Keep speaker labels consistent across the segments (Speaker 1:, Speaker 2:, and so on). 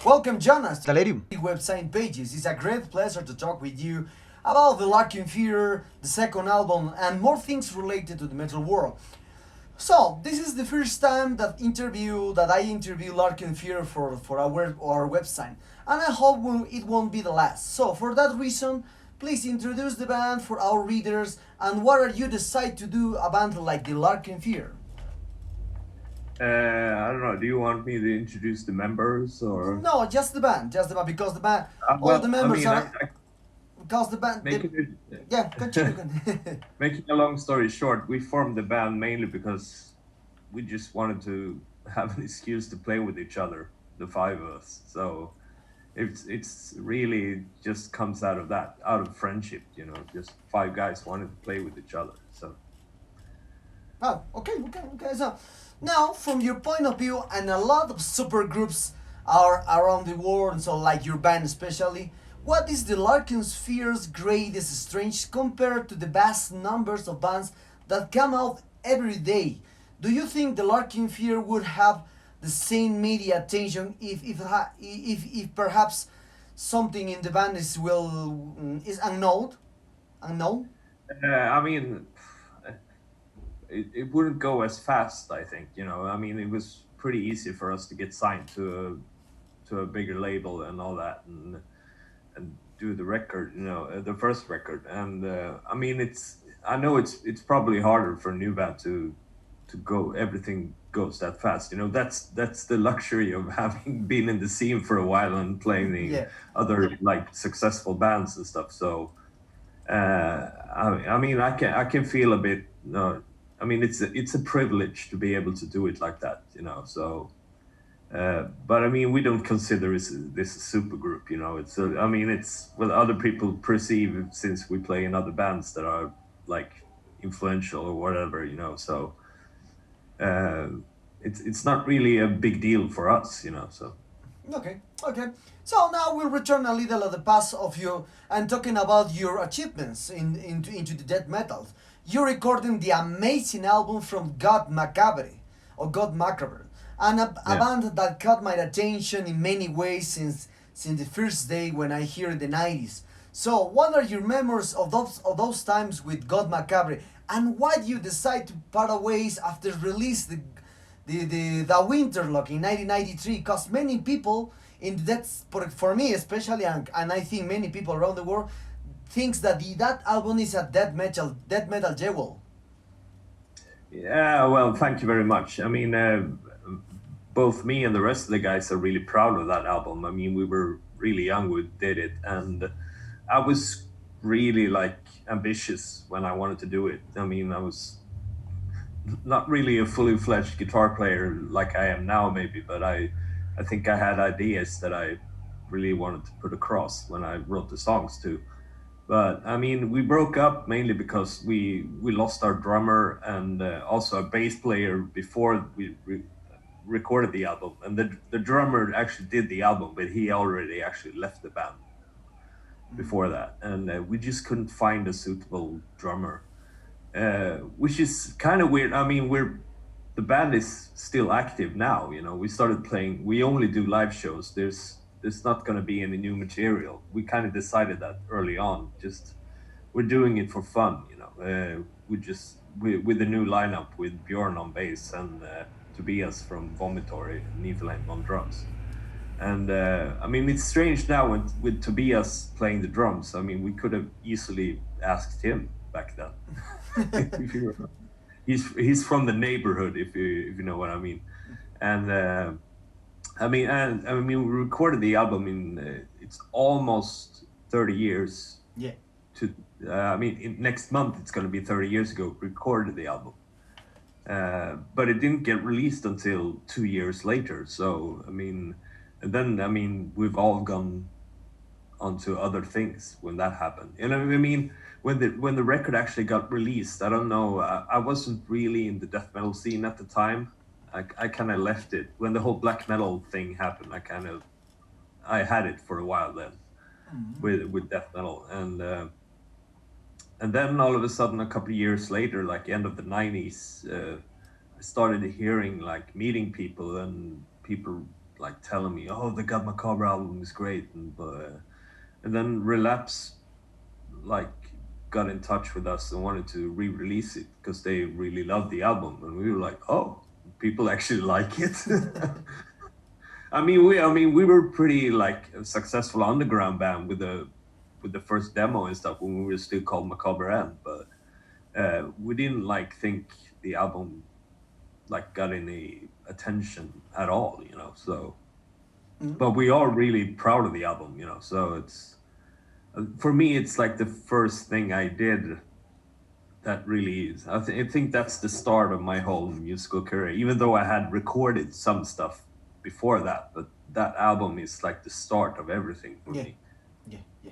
Speaker 1: Welcome, Jonas, to the website pages. It's a great pleasure to talk with you about the Larkin Fear, the second album, and more things related to the metal world. So, this is the first time that I interview Larkin Fear for our website, and I hope it won't be the last. So, for that reason, please introduce the band for our readers, and what are you decide to do a band like the Larkin Fear?
Speaker 2: I don't know. Do you want me to introduce the members or?
Speaker 1: No, just the band, because the band, all the
Speaker 2: Well, I
Speaker 1: members
Speaker 2: mean,
Speaker 1: are because the band,
Speaker 2: making
Speaker 1: yeah, continue.
Speaker 2: making a long story short, we formed the band mainly because we just wanted to have an excuse to play with each other, the five of us. So it's really just comes out of that, out of friendship, just five guys wanted to play with each other. So
Speaker 1: Oh, okay. So now, from your point of view, and a lot of super groups are around the world, so like your band especially, what is the Larkin Sphere's greatest strength compared to the vast numbers of bands that come out every day? Do you think the Larkin Sphere would have the same media attention if perhaps something in the band is unknown? Unknown?
Speaker 2: I mean, it wouldn't go as fast. I think I mean, it was pretty easy for us to get signed to a bigger label and all that, and do the record, the first record. And I mean, I know it's probably harder for a new band to go. Everything goes that fast. That's the luxury of having been in the scene for a while and playing the
Speaker 1: Yeah.
Speaker 2: other like successful bands and stuff. So I mean, I can feel a bit. I mean, it's a privilege to be able to do it like that. So. But I mean, we don't consider this a super group. I mean, it's what other people perceive since we play in other bands that are like influential or whatever. So uh, it's not really a big deal for us. So.
Speaker 1: Okay. So now we'll return a little at the past of you and talking about your achievements into the death metal. You're recording the amazing album from God Macabre, and a
Speaker 2: Yeah.
Speaker 1: band that caught my attention in many ways since the first day when I hear in the 90s. So, what are your memories of those times with God Macabre, and why do you decide to part ways after release the Winterlock in 1993? Because many people for me especially, and I think many people around the world thinks that that album is a death metal jewel.
Speaker 2: Yeah. Well, thank you very much. I mean, both me and the rest of the guys are really proud of that album. I mean, we were really young when we did it, and I was really like ambitious when I wanted to do it. I mean, I was not really a fully fledged guitar player like I am now, maybe, but I think I had ideas that I really wanted to put across when I wrote the songs too. But I mean, we broke up mainly because we lost our drummer and also a bass player before we recorded the album. And the drummer actually did the album, but he already actually left the band before that, and we just couldn't find a suitable drummer, which is kind of weird. I mean, the band is still active now. We started playing. We only do live shows. There's not going to be any new material. We kind of decided that early on. Just we're doing it for fun. With the new lineup with Bjorn on bass and Tobias from Vomitory and Niflheim on drums. And I mean, it's strange now with Tobias playing the drums. I mean, we could have easily asked him back then. If you remember. He's from the neighborhood, if you know what I mean. And I mean, we recorded the album in it's almost 30 years
Speaker 1: Yeah.
Speaker 2: to. I mean, next month it's going to be 30 years ago. We recorded the album, but it didn't get released until 2 years later. So I mean, and then I mean, we've all gone onto other things when that happened. I mean, when the record actually got released, I don't know. I wasn't really in the death metal scene at the time. I kind of left it when the whole black metal thing happened. I had it for a while then with death metal, and then all of a sudden, a couple of years later, like end of the '90s, I started hearing like meeting people and people like telling me, "Oh, the God Macabre album is great," and then Relapse like got in touch with us and wanted to re-release it because they really loved the album, and we were like, "Oh, people actually like it." I mean, we were pretty like a successful underground band with the first demo and stuff when we were still called Macabre End, but we didn't like think the album like got any attention at all, you know. So,
Speaker 1: Mm.
Speaker 2: but we are really proud of the album, you know. So it's for me, it's like the first thing I did that really is. I think that's the start of my whole musical career. Even though I had recorded some stuff before that, but that album is like the start of everything for
Speaker 1: Yeah,
Speaker 2: me.
Speaker 1: yeah, yeah.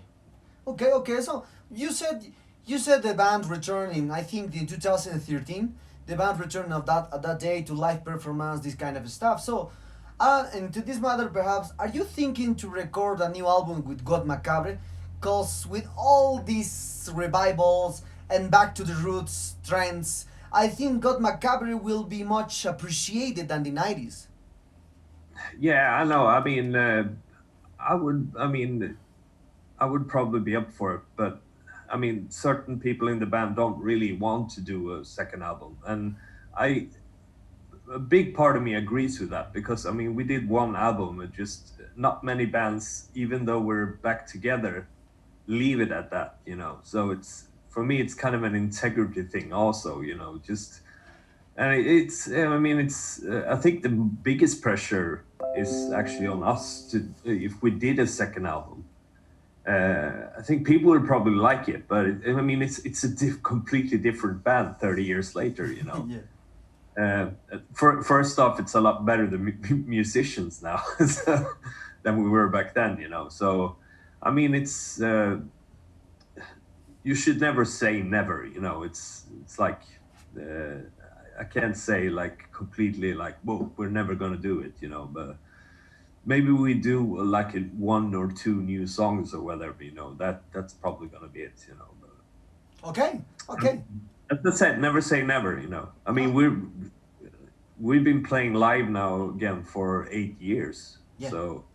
Speaker 1: Okay, okay. So you said the band returned in, I think, in 2013. The band returned of that day to live performance, this kind of stuff. So, and to this matter, perhaps, are you thinking to record a new album with God Macabre? Cause with all these revivals and back to the roots trends, I think God Macabre will be much appreciated than the 90s.
Speaker 2: Yeah, I know. I mean, I would. I mean, I would probably be up for it, but I mean, certain people in the band don't really want to do a second album, and I a big part of me agrees with that because I mean, we did one album, and just not many bands, even though we're back together, leave it at that, you know. So it's for me, it's kind of an integrity thing, also, you know, just. And it's, I mean, it's, I think the biggest pressure is actually on us to, if we did a second album, I think people would probably like it, but I mean, it's a completely different band 30 years later, you know.
Speaker 1: Yeah.
Speaker 2: First off, it's a lot better than musicians now so, than we were back then, you know. So, I mean, it's you should never say never, you know. It's like uh, I can't say like completely like, well, we're never gonna do it, you know, but maybe we do like one or two new songs or whatever, you know. That's probably gonna be it, you know. But
Speaker 1: Okay, okay.
Speaker 2: as I said, never say never, you know. I mean,
Speaker 1: Oh,
Speaker 2: we've been playing live now again for 8 years,
Speaker 1: yeah,
Speaker 2: so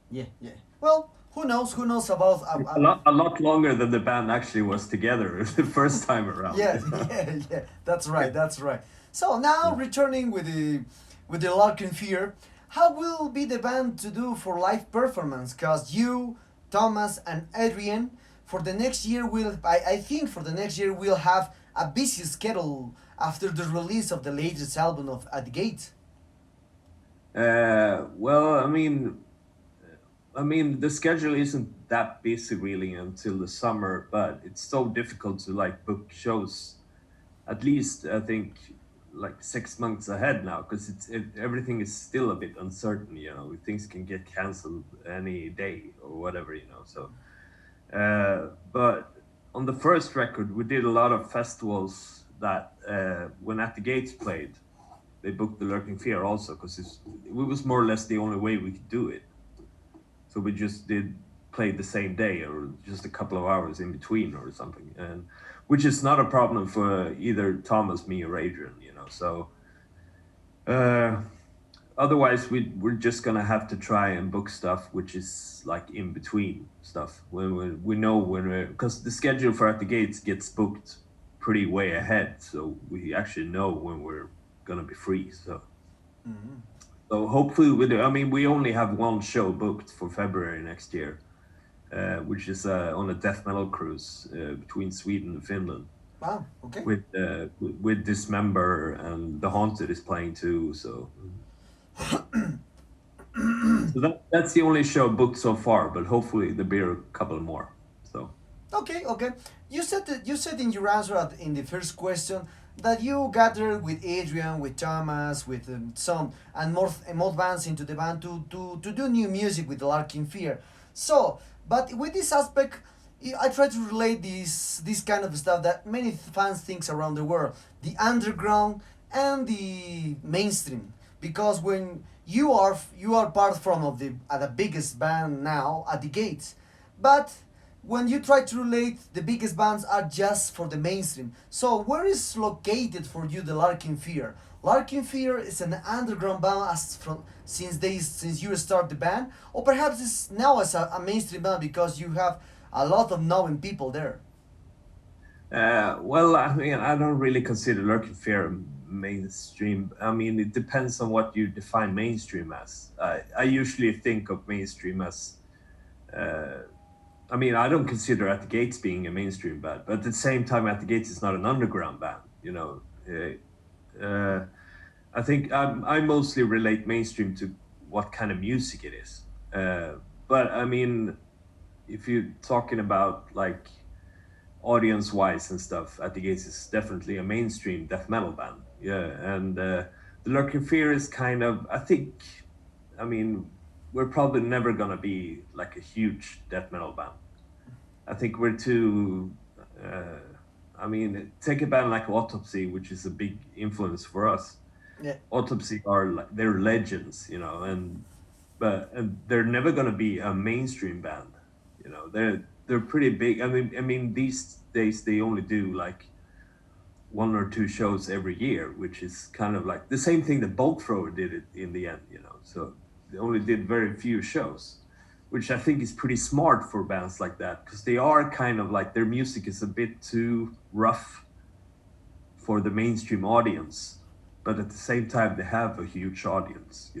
Speaker 1: yeah, yeah. Well, who knows? Who knows about?
Speaker 2: it's a lot longer than the band actually was together the first time around.
Speaker 1: Yeah, yeah, yeah. That's right. That's right. So now returning with the Larkin Fear, how will be the band to do for live performance? Cause you, Thomas, and Adrian, for the next year will I think for the next year we'll have a busy schedule after the release of the latest album of At the Gate.
Speaker 2: Well, I mean, the schedule isn't that busy really until the summer, but it's so difficult to like book shows. At least I think like 6 months ahead now, because everything is still a bit uncertain. You know, things can get canceled any day or whatever. You know, so but on the first record, we did a lot of festivals that when At the Gates played, they booked the Lurking Fear also because it was more or less the only way we could do it. So we just did play the same day or just a couple of hours in between or something, and which is not a problem for either Thomas, me, or Adrian. You know, so uh, otherwise we're just gonna have to try and book stuff which is like in between stuff when we know when we because the schedule for At the Gates gets booked pretty way ahead, so we actually know when we're gonna be free. So hopefully we do. I mean, we only have one show booked for February next year, which is on a death metal cruise between Sweden and Finland
Speaker 1: Wow. Okay.
Speaker 2: with Dismember, and The Haunted is playing too. So that's the only show booked so far, but hopefully there'll be a couple more. So
Speaker 1: Okay, okay. You said in your answer in the first question that you gathered with Adrian, with Thomas, with some and more bands into the band to do new music with the Larkin Fear. So, but with this aspect, I try to relate this kind of stuff that many fans thinks around the world, the underground and the mainstream. Because when you are part from of the biggest band now at the gates, but when you try to relate, the biggest bands are just for the mainstream. So where is located for you the Larkin Fear? Larkin Fear is an underground band as from since you start the band, or perhaps it's now as a mainstream band because you have a lot of known people there.
Speaker 2: Well, I mean, I don't really consider Lurking Fear mainstream. I mean, it depends on what you define mainstream as. I usually think of mainstream as, uh, I mean, I don't consider At the Gates being a mainstream band, but at the same time, At the Gates is not an underground band. I think I mostly relate mainstream to what kind of music it is. But I mean, if you're talking about like audience wise and stuff, At the Gates is definitely a mainstream death metal band. Yeah, and the Lurking Fear is kind of, I think, I mean, we're probably never gonna be like a huge death metal band. I think we're too. Uh, I mean, take a band like Autopsy, which is a big influence for us.
Speaker 1: Yeah.
Speaker 2: Autopsy are like they're legends, and they're never gonna be a mainstream band. They're pretty big. I mean, these days they only do like one or two shows every year, which is kind of like the same thing that Bolt Thrower did it in the end. So they only did very few shows, which I think is pretty smart for bands like that because they are kind of like their music is a bit too rough for the mainstream audience, but at the same time they have a huge audience.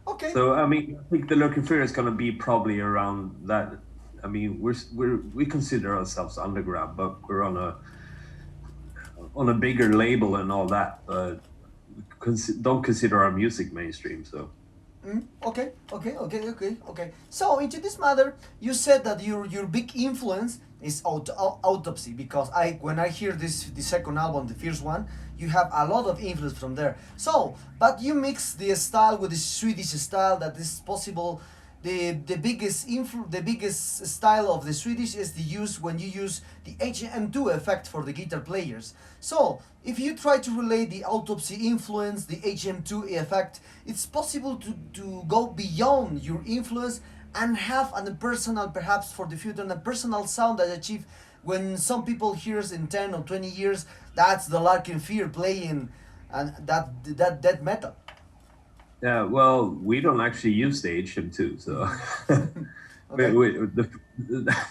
Speaker 1: Okay.
Speaker 2: So I mean, I think the Lurking Fear is gonna be probably around that. I mean, we consider ourselves underground, but we're on a bigger label and all that. But don't consider our music mainstream. So
Speaker 1: Okay. So into this matter, you said that your big influence is Autopsy because I when I hear the second album, the first one, you have a lot of influence from there. So, but you mix the style with the Swedish style that is possible. The biggest style of the Swedish is the use when you use the HM2 effect for the guitar players. So if you try to relate the Autopsy influence, the HM2 effect, it's possible to go beyond your influence and have a personal, perhaps for the future, a personal sound that achieve when some people hears in 10 or 20 years, that's the Larkin Fear playing and that death metal.
Speaker 2: yeah, well, we don't actually use the HM2, so
Speaker 1: Okay.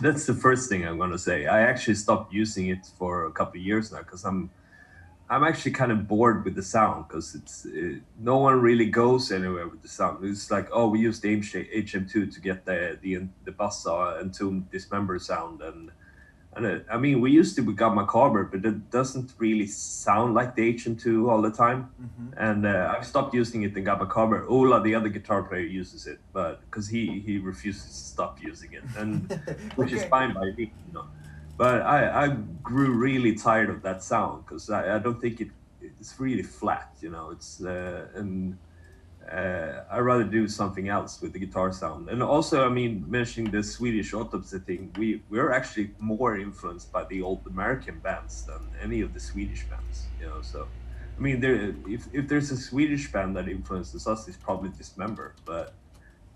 Speaker 2: that's the first thing I'm gonna say. I actually stopped using it for a couple of years now because I'm actually kind of bored with the sound because no one really goes anywhere with the sound. It's like, oh, we use the HM2 to get the buzzsaw and tune dismember sound, and I mean, we used to with Gamma Carver, but it doesn't really sound like the HM2 all the time.
Speaker 1: Mm-hmm.
Speaker 2: And I've stopped using it in Gamma Carver. Ola, the other guitar player, uses it, but because he refuses to stop using it, and which is
Speaker 1: Okay.
Speaker 2: fine by me. But I grew really tired of that sound because I don't think it's really flat. It's and I rather do something else with the guitar sound. And also, I mean, mentioning the Swedish Autopsy thing, we're actually more influenced by the old American bands than any of the Swedish bands. So, I mean, if there's a Swedish band that influences us, it's probably Dismember. But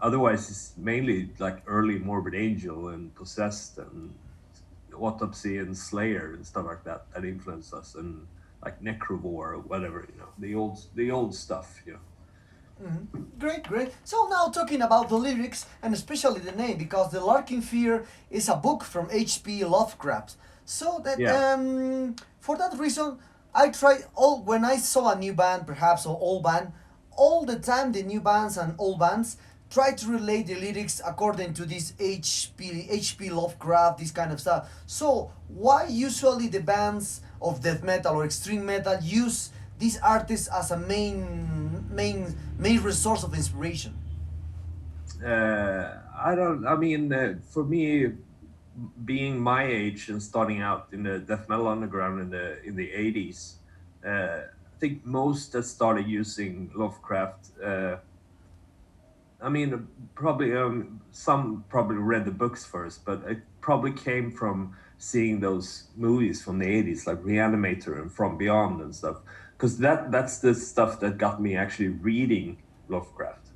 Speaker 2: otherwise, it's mainly like early Morbid Angel and Possessed and Autopsy and Slayer and stuff like that influenced us, and like Necrovore or whatever. The old stuff.
Speaker 1: Great. So now talking about the lyrics and especially the name, because the Larkin Fear is a book from H.P. Lovecraft. So that
Speaker 2: Yeah.
Speaker 1: for that reason, I try all when I saw a new band, perhaps an old band, all the time the new bands and old bands try to relate the lyrics according to this H.P. Lovecraft, this kind of stuff. So why usually the bands of death metal or extreme metal use these artists as a main resource of inspiration?
Speaker 2: I don't. I mean, for me, being my age and starting out in the death metal underground in the 80s, I think most that started using Lovecraft. I mean, probably some probably read the books first, but it probably came from seeing those movies from the 80s, like Reanimator and From Beyond and stuff. Because that's the stuff that got me actually reading Lovecraft,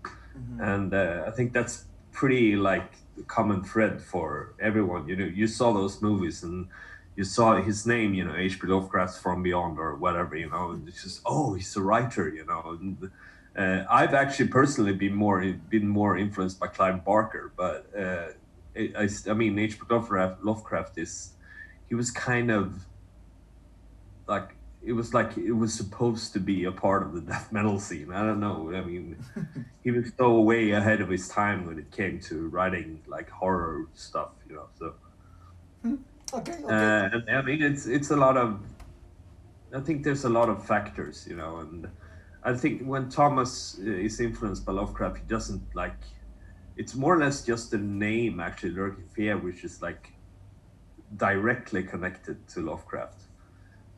Speaker 2: and I think that's pretty like common thread for everyone. You know, you saw those movies and you saw his name, you know, H.P. Lovecraft's From Beyond or whatever, you know, and it's just, oh, he's a writer, you know. And, I've actually personally been more influenced by Clive Barker, but I mean, H.P. Lovecraft is, he was kind of like it was supposed to be a part of the death metal scene. I don't know. I mean, he was so way ahead of his time when it came to writing like horror stuff, you know. So,
Speaker 1: Okay, okay.
Speaker 2: and I mean, it's a lot of. I think there's a lot of factors, you know, and I think when Thomas is influenced by Lovecraft, he doesn't like. It's more or less just the name, actually, Lurking Fear, which is like directly connected to Lovecraft.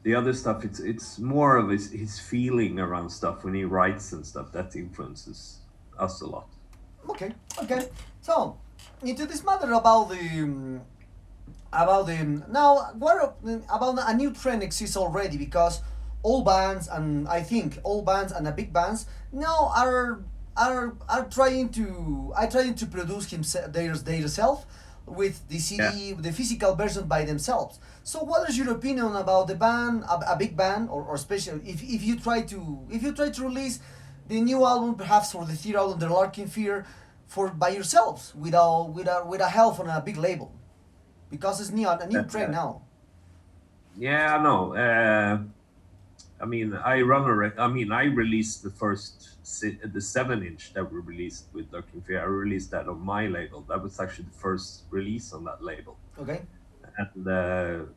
Speaker 2: The other stuff, it's more of his feeling around stuff when he writes and stuff that influences us a lot.
Speaker 1: Okay, okay. So, into this matter about the now what about a new trend exists already because all bands and I think all bands and the big bands now are trying to produce himself their self with the
Speaker 2: Yeah.
Speaker 1: CD the physical version by themselves. So what is your opinion about the band a big band or special if you try to release the new album perhaps for the third album the Larkin Fear for by yourselves without help from a big label because it's a new trend
Speaker 2: Uh,
Speaker 1: now.
Speaker 2: yeah, I know. I mean, I mean, I released the 7-inch that we released with Lurking Fear. I released that on my label. That was actually the first release on that label.
Speaker 1: Okay.
Speaker 2: And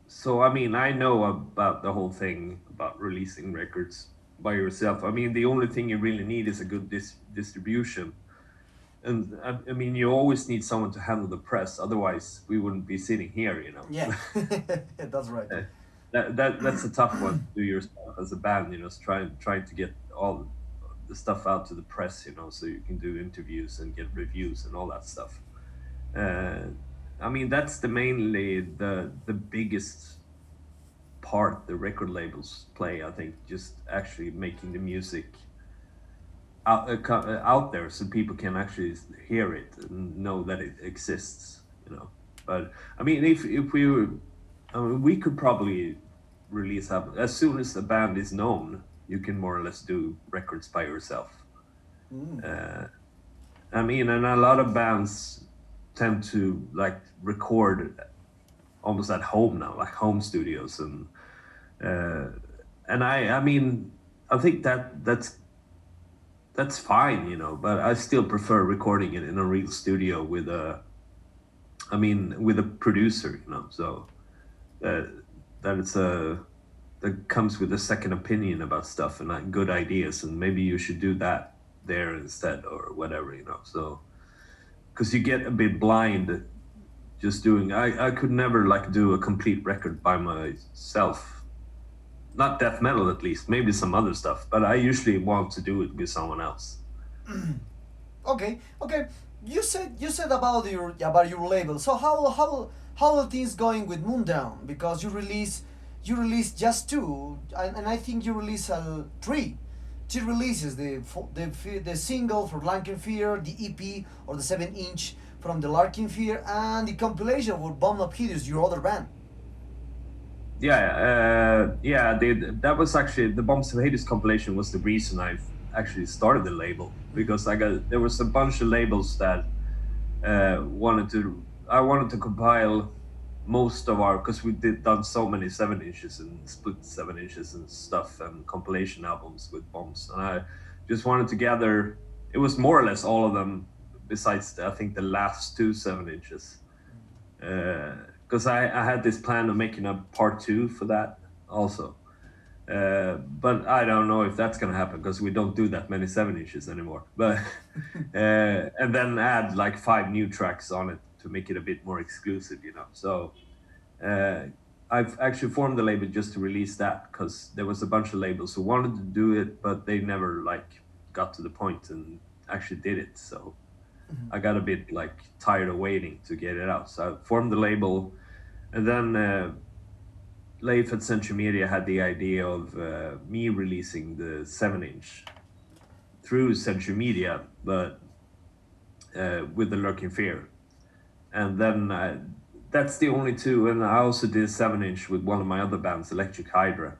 Speaker 2: so, I mean, I know about the whole thing about releasing records by yourself. I mean, the only thing you really need is a good distribution. And I mean, you always need someone to handle the press. Otherwise, we wouldn't be sitting here, you know.
Speaker 1: Yeah, that's right.
Speaker 2: Uh, that's a tough one to do yourself as a band, you know, trying to get all the stuff out to the press, you know, so you can do interviews and get reviews and all that stuff. Uh, I mean, that's mainly the biggest part the record labels play. I think just actually making the music out there so people can actually hear it and know that it exists, you know. But I mean, if we were, I mean, we could probably release album as soon as the band is known. You can more or less do records by yourself.
Speaker 1: Mm.
Speaker 2: Uh, I mean, and a lot of bands tend to like record almost at home now, like home studios, uh, and I mean, I think that's fine, you know, but I still prefer recording it in a real studio with with a producer, you know, so that that it's a that comes with a second opinion about stuff and like good ideas, and maybe you should do that there instead or whatever, you know. So because you get a bit blind just doing. I could never like do a complete record by myself. Not death metal, at least. Maybe some other stuff, but I usually want to do it with someone else.
Speaker 1: Okay, okay. You said about your label. So how are things going with Moondown? Because you release just two, and I think you release three releases the single for Larkin Fear, the EP or the 7-inch from the Larkin Fear, and the compilation for Bomb Up Hideous, your other band.
Speaker 2: Yeah. That was actually the Bombs of Hades compilation was the reason I actually started the label because there was a bunch of labels that I wanted to compile most of our because we done so many 7-inches and split 7-inches and stuff and compilation albums with bombs, and I just wanted to gather. It was more or less all of them, besides I think the last two 7-inches, because I had this plan of making a part two for that also. But I don't know if that's gonna happen because we don't do that many 7-inches anymore. But and then add like 5 new tracks on it to make it a bit more exclusive, you know. So uh, I've actually formed the label just to release that because there was a bunch of labels who wanted to do it, but they never like got to the point and actually did it. So I got a bit like tired of waiting to get it out. So I formed the label, and then Leif at Century Media had the idea of me releasing the 7-inch through Century Media, but with the Lurking Fear, and then that's the only two. And I also did a 7-inch with one of my other bands, Electric Hydra,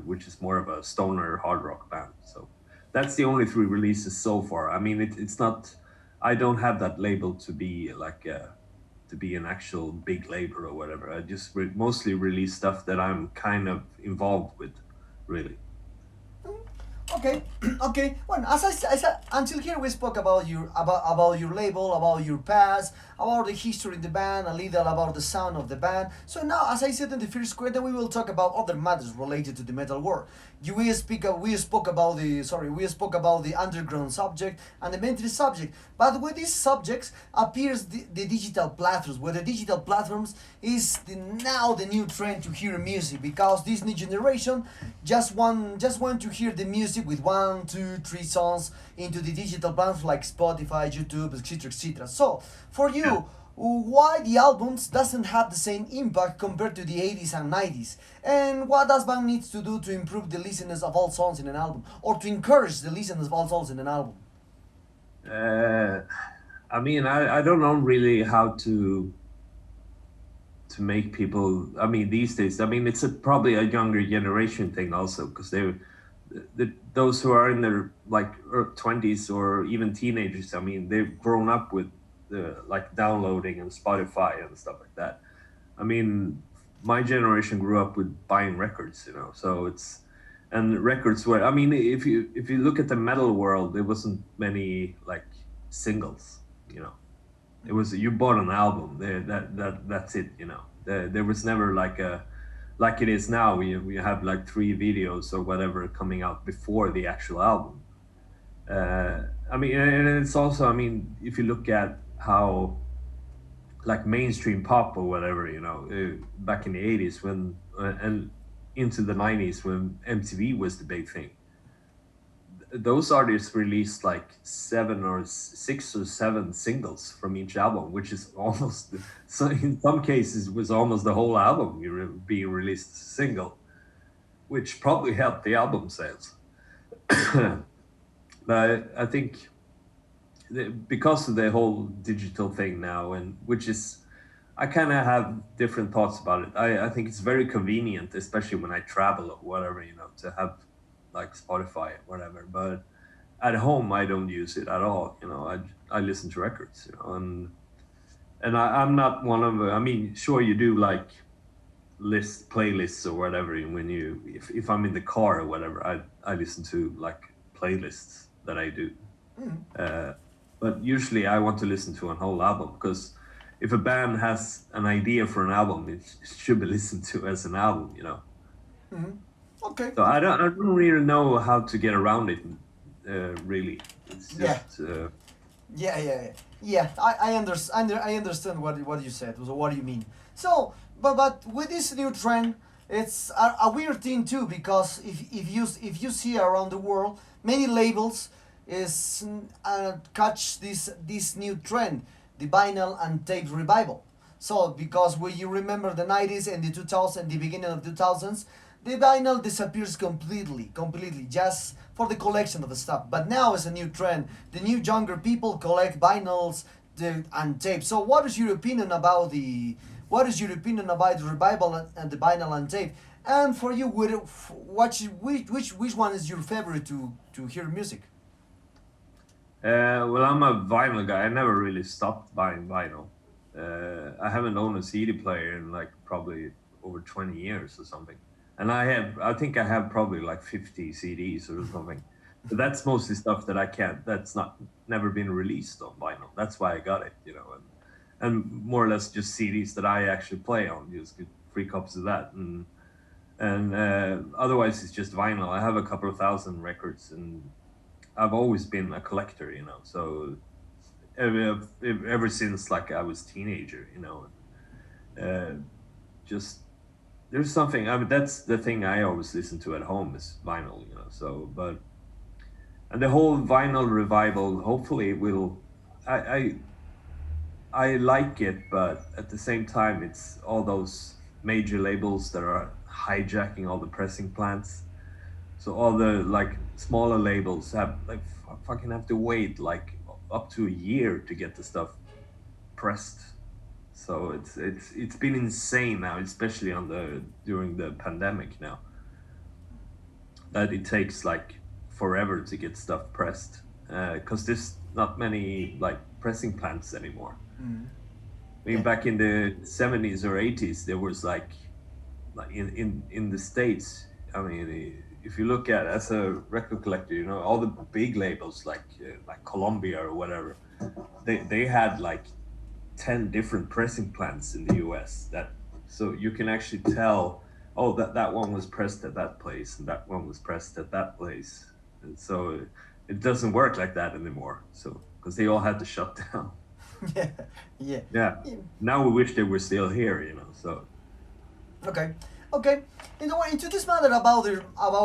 Speaker 2: which is more of a stoner hard rock band. So that's the only three releases so far. I mean, it's not. I don't have that label to be like to be an actual big label or whatever. I just mostly release stuff that I'm kind of involved with, really.
Speaker 1: Okay, okay. Well, I said, until here we spoke about about your label, about your past, about the history in the band, a little about the sound of the band. So now, as I said in the first question, we will talk about other matters related to the metal world. We spoke about we spoke about the underground subject and the mainstream subject. But with these subjects appears the digital platforms. Where the digital platforms is now the new trend to hear music, because this new generation just want to hear the music with 1, 2, 3 songs into the digital platforms like Spotify, YouTube, etc., etc. So for you, why the albums doesn't have the same impact compared to the 80s and 90s, and what does band needs to do to improve the listeners of all songs in an album, or to encourage the listeners of all songs in an album?
Speaker 2: Uh, I mean, I don't know really how to make people. I mean, these days, I mean, it's probably a younger generation thing also, because those who are in their like 20s or even teenagers. I mean, they've grown up with like downloading and Spotify and stuff like that. I mean, my generation grew up with buying records, you know. So it's and records were. I mean, if you look at the metal world, there wasn't many like singles, you know. It was you bought an album. That's it. You know, there was never like a like it is now. We have like 3 videos or whatever coming out before the actual album. I mean, and it's also, I mean, if you look at how like mainstream pop or whatever, you know, back in the 80s when and into the 90s when MTV was the big thing, those artists released like 6 or 7 singles from each album, which is almost, so in some cases was almost the whole album being released as a single, which probably helped the album sales. But I think because of the whole digital thing now, and which is, I kind of have different thoughts about it. I think it's very convenient, especially when I travel or whatever, you know, to have like Spotify or whatever. But at home, I don't use it at all. You know, I listen to records, you know, and I'm not one of the, I mean, sure you do like playlists or whatever. And when if I'm in the car or whatever, I listen to like playlists that I do. Uh, but usually I want to listen to a whole album, because if a band has an idea for an album, it should be listened to as an album, you know.
Speaker 1: Okay,
Speaker 2: So I don't really know how to get around it. Really, it's
Speaker 1: yeah.
Speaker 2: just
Speaker 1: Yeah. I understand what you said. So what do you mean? So, but with this new trend, it's a weird thing too, because if you see around the world, many labels is catch this new trend, the vinyl and tape revival. So because when you remember the 90s and the 2000s, the beginning of 2000s, the vinyl disappears completely, just for the collection of the stuff. But now it's a new trend. The new younger people collect vinyls and tapes. So what is your opinion about the revival and the vinyl and tape? And for you, which one is your favorite to hear music?
Speaker 2: well, I'm a vinyl guy. I never really stopped buying vinyl. I haven't owned a CD player in like probably over 20 years or something. And I think I have probably like 50 CDs or something. But that's mostly stuff that that's not never been released on vinyl. That's why I got it, you know, and more or less just CDs that I actually play on. Just get free copies of that, and otherwise it's just vinyl. I have a couple of thousand records, and I've always been a collector, you know. So ever since like I was teenager, you know, just there's something. I mean, that's the thing I always listen to at home is vinyl, you know. So, but and the whole vinyl revival, hopefully, it will. I I like it, but at the same time, it's all those major labels that are hijacking all the pressing plants. So all the like smaller labels have like fucking have to wait like up to a year to get the stuff pressed. So it's been insane now, especially on the during the pandemic now, that it takes like forever to get stuff pressed because there's not many like pressing plants anymore.
Speaker 1: Mm.
Speaker 2: I mean,
Speaker 1: Yeah.
Speaker 2: back in the 70s or 80s, there was like in the states. I mean, if you look at as a record collector, you know all the big labels like Columbia or whatever, they had like 10 different pressing plants in the US that so you can actually tell, oh, that one was pressed at that place and that one was pressed at that place. And so it doesn't work like that anymore. So because they all had to shut down.
Speaker 1: Yeah. Yeah.
Speaker 2: Yeah.
Speaker 1: Yeah.
Speaker 2: Now we wish they were still here, you know. So
Speaker 1: Okay, okay. Into this matter about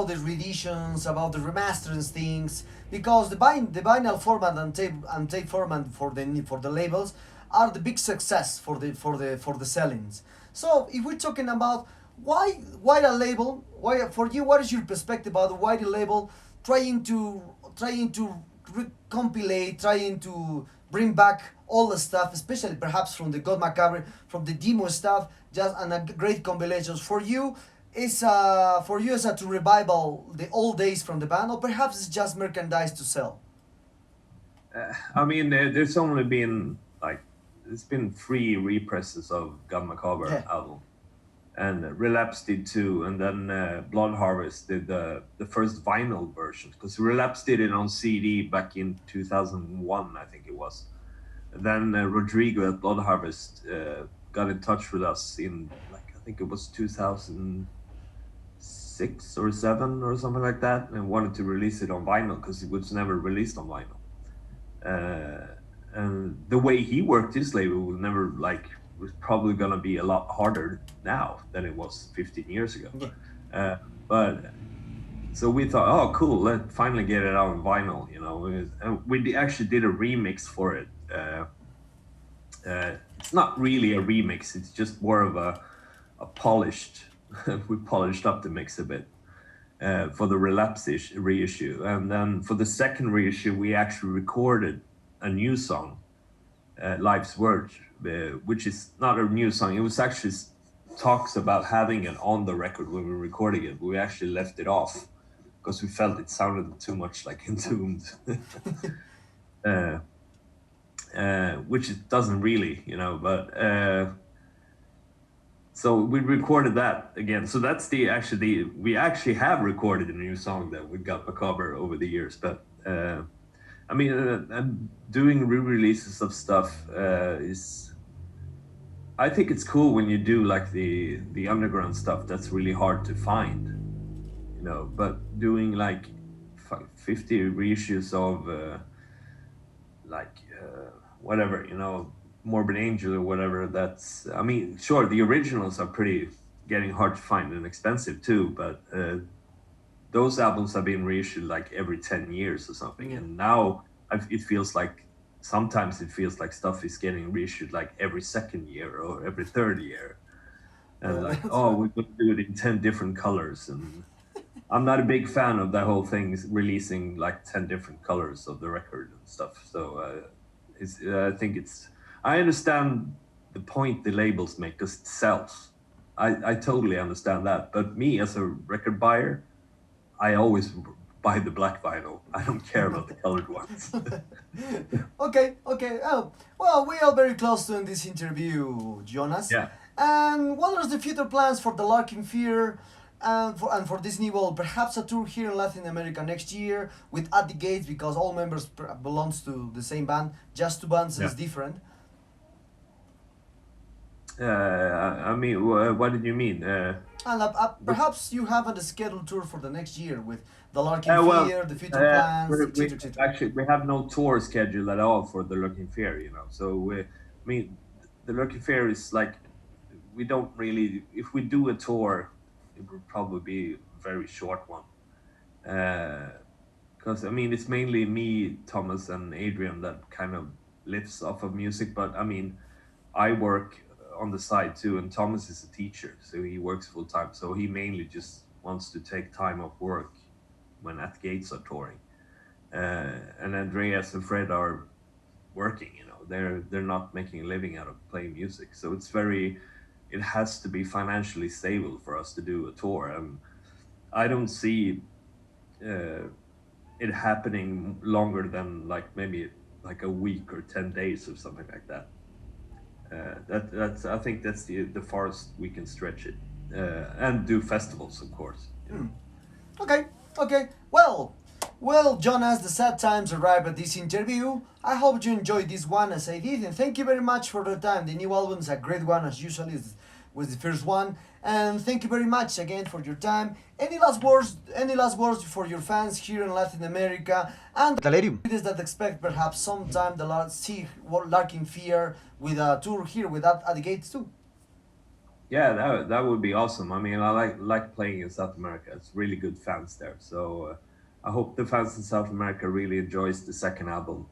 Speaker 1: the reeditions, about the remasters things, because the vinyl format and tape format for the labels are the big success for the sellings. So if we're talking about why a label, why for you, what is your perspective about why the label trying to recompilate, trying to bring back all the stuff, especially perhaps from the God Macabre, from the demo stuff, just and a great compilations for you. Is to revival the old days from the band, or perhaps it's just merchandise to sell.
Speaker 2: I mean, there's only been like there's been 3 represses of God Macabre
Speaker 1: Yeah,
Speaker 2: album, and Relapse did 2, and then Blood Harvest did the first vinyl version because Relapse did it on CD back in 2001, I think it was. And then Rodrigo at Blood Harvest got in touch with us in like I think it was 2006 or 7 or something like that, and wanted to release it on vinyl because it was never released on vinyl. Uh, and the way he worked his label was never like was probably gonna be a lot harder now than it was 15 years ago.
Speaker 1: yeah.
Speaker 2: Uh, but so we thought, oh, cool, let's finally get it out on vinyl, you know. And actually did a remix for it. It's not really a remix; it's just more of a polished. We polished up the mix a bit for the reissue, and then for the second reissue, we actually recorded a new song, "Life's Word," which is not a new song. It was actually talks about having it on the record when we were recording it. We actually left it off because we felt it sounded too much like Entombed. uh, which it doesn't really, you know. But so we recorded that again. So that's we actually have recorded a new song that we got Macabre over the years. But I mean, and doing re-releases of stuff is. I think it's cool when you do like the underground stuff that's really hard to find, you know. But doing like 50 reissues of like whatever, you know, Morbid Angel or whatever. That's I mean, sure, the originals are pretty getting hard to find and expensive too, but those albums have been reissued like every 10 years or something,
Speaker 1: Yeah.
Speaker 2: and now it feels like sometimes it feels like stuff is getting reissued like every second year or every third year, and like,
Speaker 1: That's
Speaker 2: oh,
Speaker 1: right.
Speaker 2: we're going to do it in 10 different colors. And I'm not a big fan of that whole thing, releasing like 10 different colors of the record and stuff. So I think I understand the point the labels make because it sells. I totally understand that. But me as a record buyer, I always buy the black vinyl. I don't care about the colored ones.
Speaker 1: Okay, okay. Oh, well, we are very close to end this interview, Jonas.
Speaker 2: Yeah.
Speaker 1: And what are the future plans for the Larkin Fear and for Disney World? Perhaps a tour here in Latin America next year with At the Gates because all members belongs to the same band. Just two bands
Speaker 2: Yeah.
Speaker 1: is different.
Speaker 2: I mean, what did you mean?
Speaker 1: And
Speaker 2: But
Speaker 1: perhaps you have a scheduled tour for the next year with the Larkin
Speaker 2: well,
Speaker 1: Fear, the future plans,
Speaker 2: we
Speaker 1: etc., etc.
Speaker 2: actually we have no tour schedule at all for the Lurking Fair, you know. So I mean, the Lurking Fair is like we don't really. If we do a tour, it would probably be a very short one. Because I mean, it's mainly me, Thomas, and Adrian that kind of lives off of music. But I mean, I work on the side too, and Thomas is a teacher, so he works full time. So he mainly just wants to take time off work when at Gates are touring. And Andreas and Fred are working. You know, they're not making a living out of playing music, so it's very, it has to be financially stable for us to do a tour. I don't see uh, it happening longer than like maybe like a week or 10 days or something like that. That's I think that's the farthest we can stretch it, and do festivals, of course. You know.
Speaker 1: Okay, okay. Well, Jonas, the sad times arrive at this interview. I hope you enjoyed this one as I did, and thank you very much for the time. The new album is a great one, as usually was the first one. And thank you very much again for your time. Any last words? Any last words for your fans here in Latin America and artists that expect perhaps sometime the see Larkin Fear with a tour here with that at the gates too.
Speaker 2: Yeah, that would be awesome. I mean, I like playing in South America. It's really good fans there. So I hope the fans in South America really enjoys the second album.